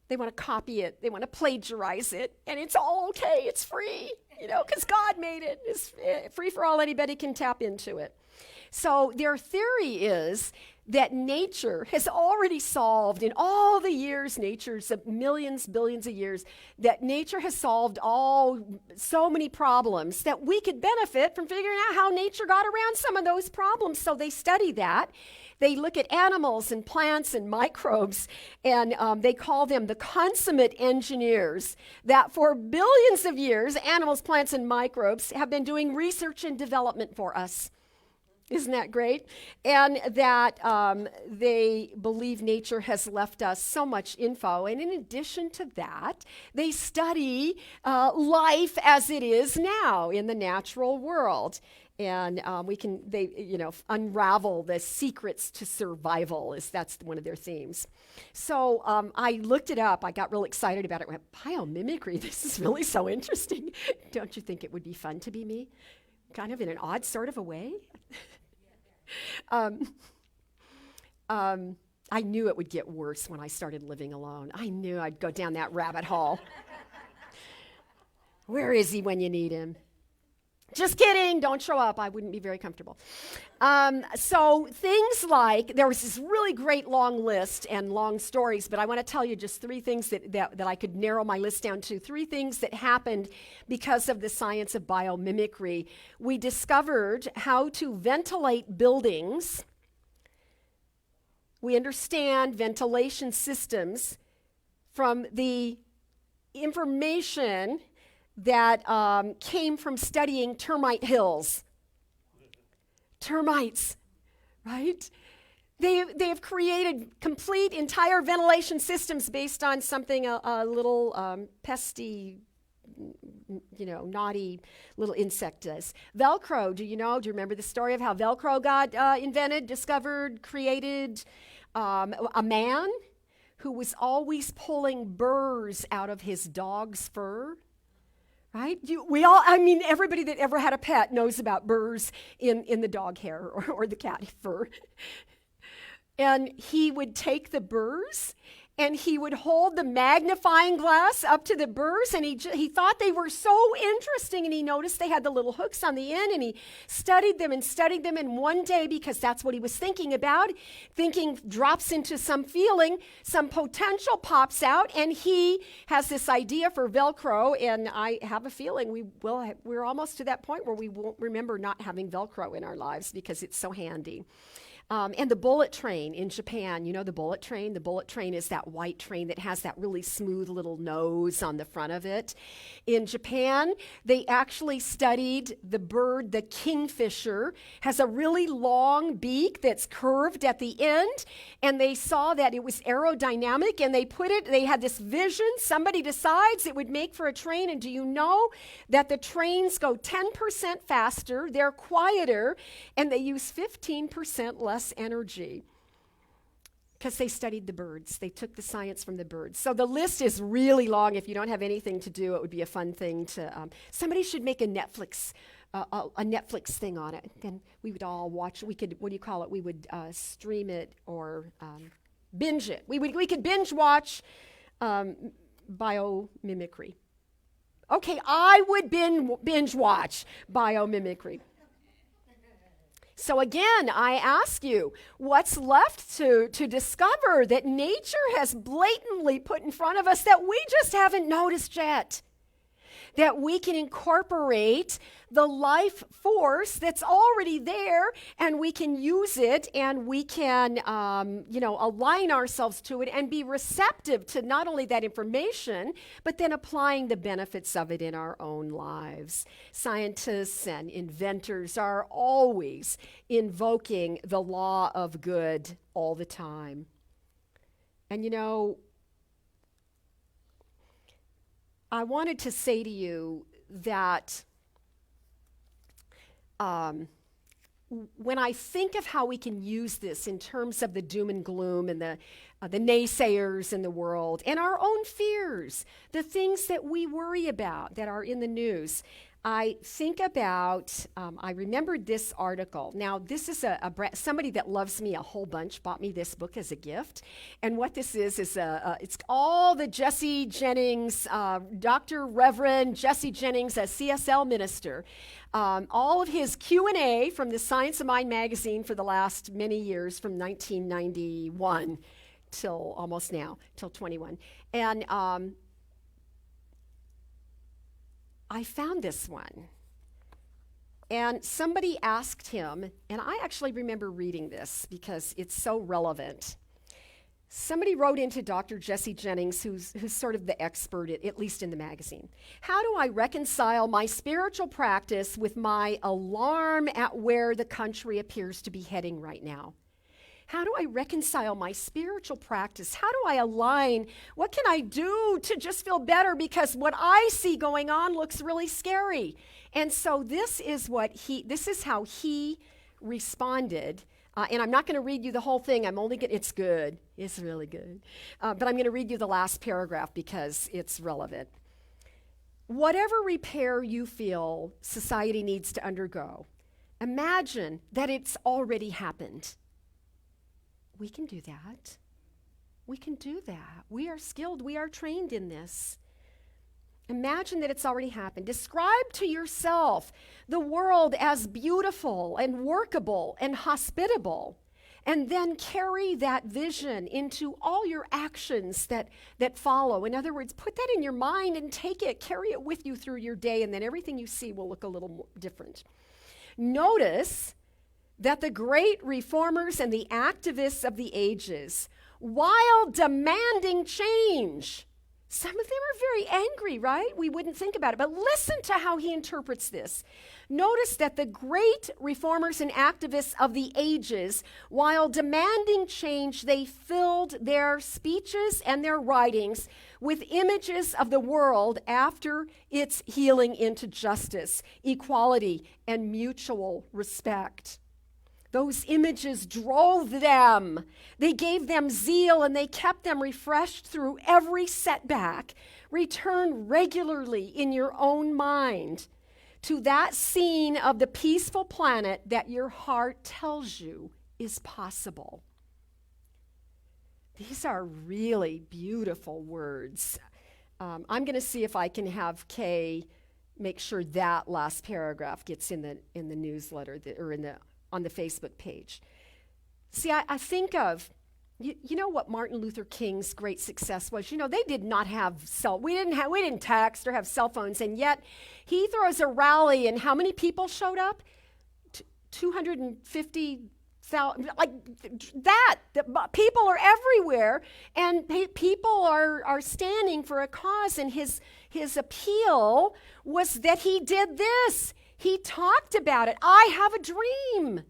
They want to copy it, they want to plagiarize it, and it's all okay, it's free, because God made it. It's free for all, anybody can tap into it. So their theory is that nature has already solved, in all the years, nature's millions, billions of years, that nature has solved so many problems that we could benefit from figuring out how nature got around some of those problems. So they study that. They look at animals and plants and microbes, and they call them the consummate engineers, that for billions of years, animals, plants, and microbes have been doing research and development for us. Isn't that great? And that they believe nature has left us so much info. And in addition to that, they study life as it is now in the natural world. And they unravel the secrets to survival. That's one of their themes. So I looked it up. I got real excited about it. I went, biomimicry, this is really so interesting. Don't you think it would be fun to be me? Kind of in an odd sort of a way. I knew it would get worse when I started living alone. I knew I'd go down that rabbit hole. Where is he when you need him? Just kidding, don't show up. I wouldn't be very comfortable. So things like, there was this really great long list and long stories, but I want to tell you just three things that I could narrow my list down to. Three things that happened because of the science of biomimicry. We discovered how to ventilate buildings. We understand ventilation systems from the information that came from studying termite hills. Termites, right? They have created complete, entire ventilation systems based on something a little pesty, naughty little insect does. Velcro, do you remember the story of how Velcro got invented, discovered, created? A man who was always pulling burrs out of his dog's fur. Right? Everybody that ever had a pet knows about burrs in the dog hair or the cat fur. And he would take the burrs and he would hold the magnifying glass up to the burrs, and he thought they were so interesting, and he noticed they had the little hooks on the end, and he studied them, and one day, because that's what he was thinking about, thinking drops into some feeling, some potential pops out, and he has this idea for Velcro, and I have a feeling we're almost to that point where we won't remember not having Velcro in our lives because it's so handy. And the bullet train in Japan, the bullet train? The bullet train is that white train that has that really smooth little nose on the front of it. In Japan, they actually studied the bird, the kingfisher, has a really long beak that's curved at the end, and they saw that it was aerodynamic, and they had this vision. Somebody decides it would make for a train, and do you know that the trains go 10% faster, they're quieter, and they use 15% less energy because they studied the birds. They took the science from the birds. So the list is really long. If you don't have anything to do, it would be a fun thing to. Somebody should make a Netflix thing on it. Then we would all watch. We could. What do you call it? We would stream it or binge it. We could binge watch biomimicry. Okay, I would binge watch biomimicry. So again, I ask you, what's left to discover that nature has blatantly put in front of us that we just haven't noticed yet? that we can incorporate the life force that's already there, and we can use it, and we can, align ourselves to it and be receptive to not only that information, but then applying the benefits of it in our own lives. Scientists and inventors are always invoking the law of good all the time. And I wanted to say to you that when I think of how we can use this in terms of the doom and gloom and the naysayers in the world and our own fears, the things that we worry about that are in the news, I think about, I remembered this article. Now, this is somebody that loves me a whole bunch, bought me this book as a gift. And what this is it's all the Jesse Jennings, Dr. Reverend Jesse Jennings, a CSL minister, all of his Q&A from the Science of Mind magazine for the last many years, from 1991 till almost now, till 21. And I found this one, and somebody asked him, and I actually remember reading this because it's so relevant. Somebody wrote into Dr. Jesse Jennings, who's sort of the expert, at least in the magazine. How do I reconcile my spiritual practice with my alarm at where the country appears to be heading right now? How do I reconcile my spiritual practice? How do I align? What can I do to just feel better? Because what I see going on looks really scary. And so this is how he responded. And I'm not going to read you the whole thing. It's good. It's really good. But I'm going to read you the last paragraph because it's relevant. Whatever repair you feel society needs to undergo, imagine that it's already happened. We can do that. We can do that. We are skilled. We are trained in this. Imagine that it's already happened. Describe to yourself the world as beautiful and workable and hospitable, and then carry that vision into all your actions that follow. In other words, put that in your mind and carry it with you through your day, and then everything you see will look a little different. Notice that the great reformers and the activists of the ages, while demanding change, some of them are very angry, right? We wouldn't think about it, but listen to how he interprets this. Notice that the great reformers and activists of the ages, while demanding change, they filled their speeches and their writings with images of the world after its healing into justice, equality, and mutual respect. Those images drove them. They gave them zeal, and they kept them refreshed through every setback. Return regularly in your own mind to that scene of the peaceful planet that your heart tells you is possible. These are really beautiful words. I'm going to see if I can have Kay make sure that last paragraph gets in the newsletter or on the Facebook page. See, I think of, you know what Martin Luther King's great success was? They did not have we didn't text or have cell phones, and yet he throws a rally, and how many people showed up? 250,000, like that. People are everywhere, and people are standing for a cause, and his appeal was that he did this. He talked about it. I have a dream.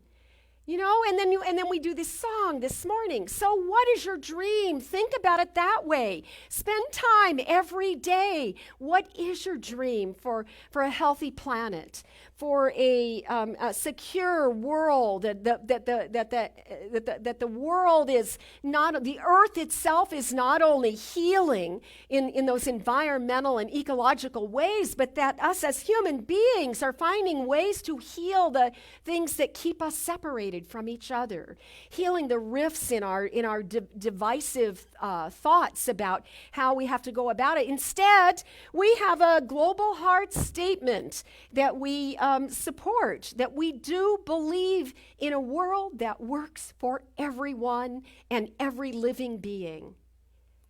And then we do this song this morning. So what is your dream? Think about it that way. Spend time every day. What is your dream for a healthy planet, for a secure world, that the world is not, the earth itself is not only healing in those environmental and ecological ways, but that us as human beings are finding ways to heal the things that keep us separated from each other, healing the rifts in our divisive thoughts about how we have to go about it. Instead, we have a global heart statement that we support, that we do believe in a world that works for everyone and every living being.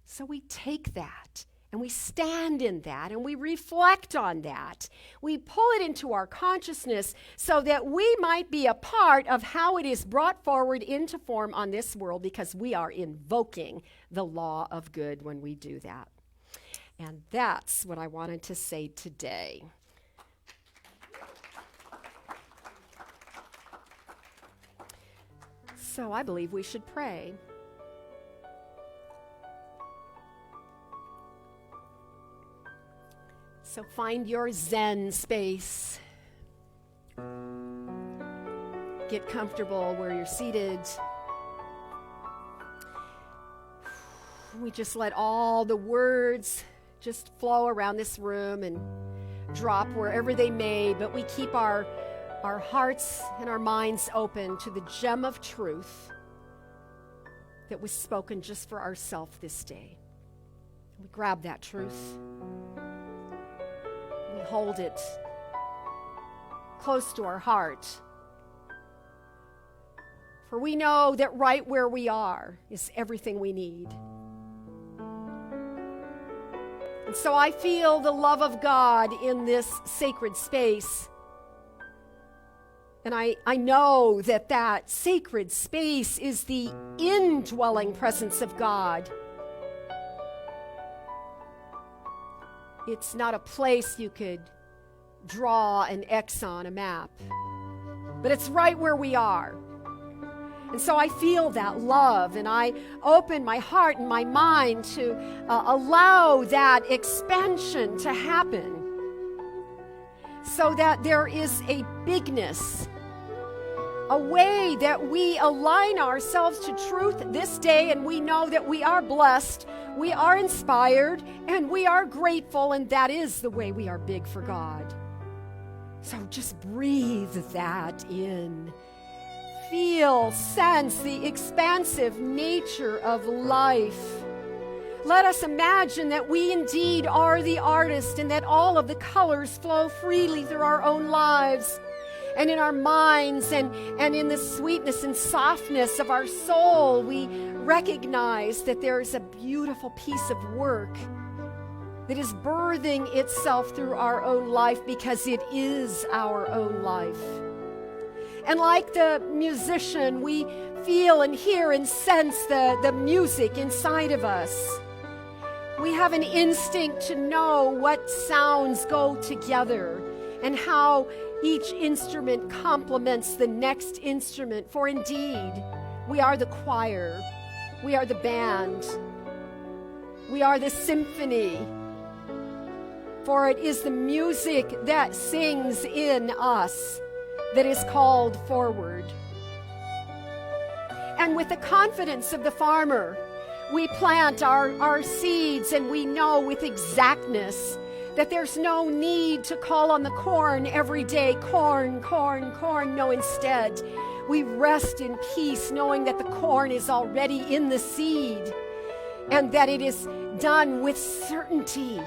So we take that And we stand in that and we reflect on that. We pull it into our consciousness so that we might be a part of how it is brought forward into form on this world, because we are invoking the law of good when we do that. And that's what I wanted to say today. So I believe we should pray. So find your Zen space. Get comfortable where you're seated. We just let all the words just flow around this room and drop wherever they may, but we keep our hearts and our minds open to the gem of truth that was spoken just for ourselves this day. We grab that truth. We hold it close to our heart. For we know that right where we are is everything we need. And so I feel the love of God in this sacred space. And I know that that sacred space is the indwelling presence of God. It's not a place you could draw an X on a map, but it's right where we are. And so I feel that love, and I open my heart and my mind to allow that expansion to happen, so that there is a bigness, a way that we align ourselves to truth this day, and we know that we are blessed, we are inspired, and we are grateful, and that is the way we are big for God. So just breathe that in. Feel, sense the expansive nature of life. Let us imagine that we indeed are the artist, and that all of the colors flow freely through our own lives and in our minds, and in the sweetness and softness of our soul. We recognize that there is a beautiful piece of work that is birthing itself through our own life, because it is our own life. And like the musician, we feel and hear and sense the music inside of us. We have an instinct to know what sounds go together and how each instrument complements the next instrument. For indeed, we are the choir, we are the band, we are the symphony. For it is the music that sings in us that is called forward. And with the confidence of the farmer, we plant our seeds, and we know with exactness that there's no need to call on the corn every day, corn, corn, corn. No, instead, we rest in peace knowing that the corn is already in the seed, and that it is done with certainty,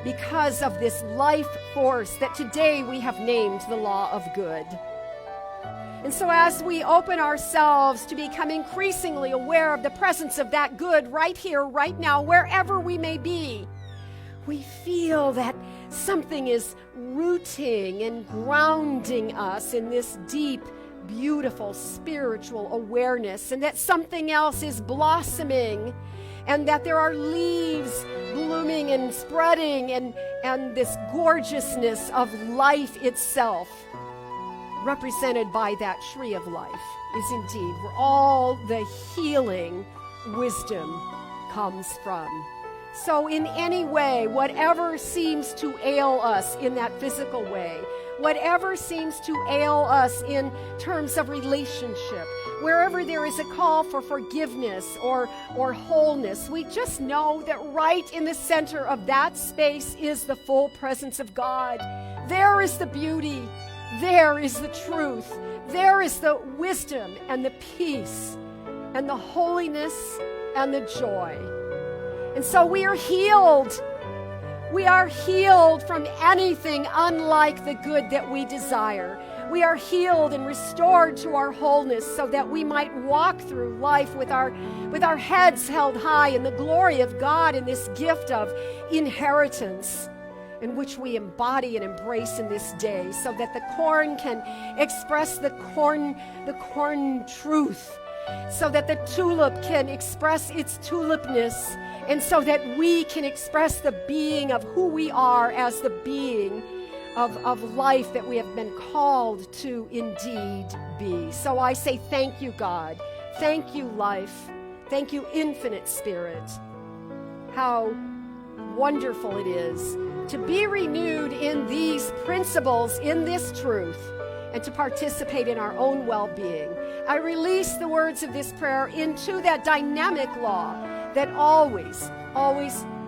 because of this life force that today we have named the law of good. And so as we open ourselves to become increasingly aware of the presence of that good right here, right now, wherever we may be, we feel that something is rooting and grounding us in this deep, beautiful spiritual awareness, and that something else is blossoming, and that there are leaves blooming and spreading, and this gorgeousness of life itself, represented by that tree of life, is indeed where all the healing wisdom comes from. So in any way, whatever seems to ail us in that physical way, whatever seems to ail us in terms of relationship, wherever there is a call for forgiveness or wholeness, we just know that right in the center of that space is the full presence of God. There is the beauty. There is the truth. There is the wisdom and the peace and the holiness and the joy. And so we are healed. We are healed from anything unlike the good that we desire. We are healed and restored to our wholeness so that we might walk through life with our heads held high in the glory of God in this gift of inheritance, in which we embody and embrace in this day, so that the corn can express the corn truth, so that the tulip can express its tulipness, and so that we can express the being of who we are as the being of life that we have been called to indeed be. So I say thank you, God. Thank you, life. Thank you, infinite Spirit. How wonderful it is to be renewed in these principles, in this truth, and to participate in our own well-being. I release the words of this prayer into that dynamic law that always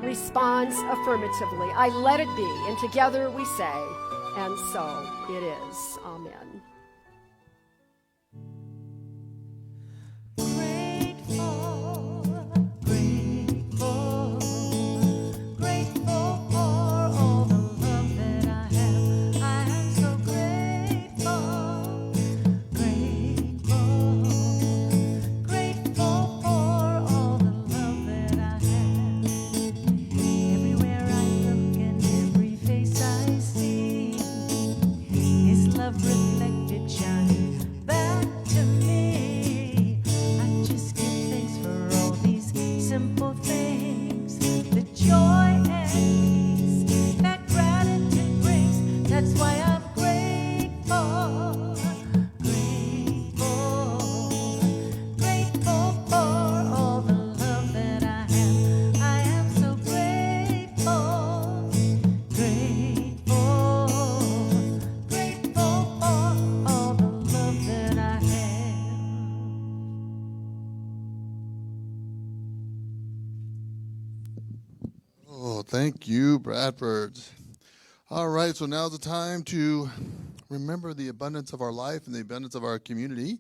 responds affirmatively. I let it be, and together we say, and so it is. Amen. Thank you, Bradford. All right, so now's the time to remember the abundance of our life and the abundance of our community.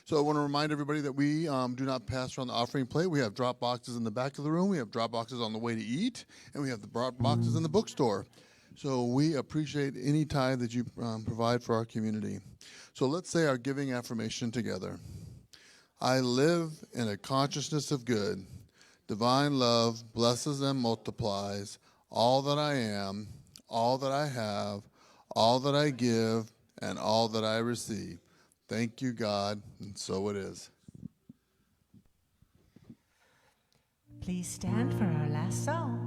So I want to remind everybody that we do not pass around the offering plate. We have drop boxes in the back of the room. We have drop boxes on the way to eat, and we have the drop boxes in the bookstore. So we appreciate any tithe that you provide for our community. So let's say our giving affirmation together. I live in a consciousness of good. Divine love blesses and multiplies all that I am, all that I have, all that I give, and all that I receive. Thank you, God, and so it is. Please stand for our last song.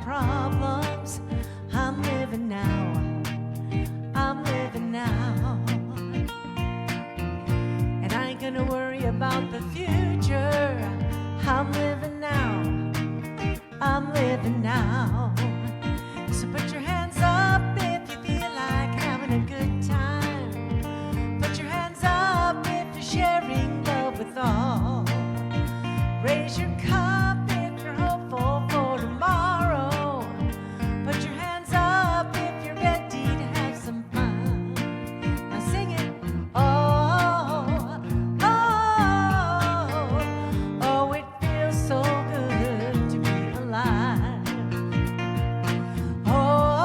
Problems, I'm living now, and I ain't gonna worry about the future. I'm living now, so put your hands up if you feel like having a good time. Put your hands up if you're sharing love with all. Raise your cup if you're hopeful for tomorrow. Put your hands up if you're ready to have some fun. Now sing it. Oh, oh, oh, it feels so good to be alive. Oh,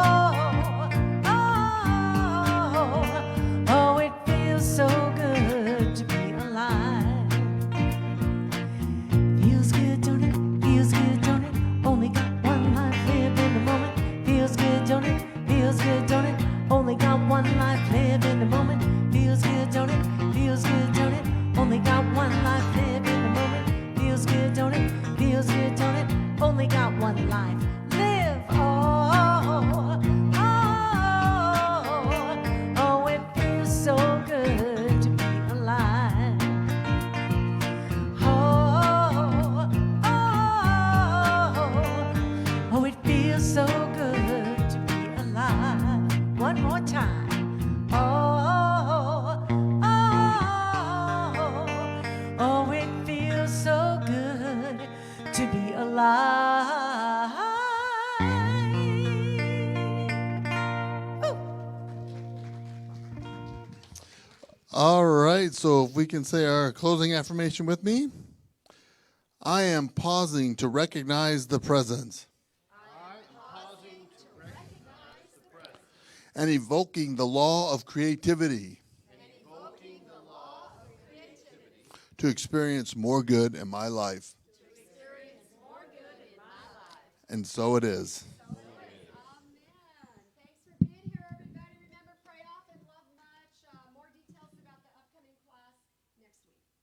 All right, so if we can say our closing affirmation with me. I am pausing to recognize the presence. And evoking the law of creativity. To experience more good in my life. And so it is. Amen. Thanks for being here, everybody. Remember, pray often, love much. More details about the upcoming class next week.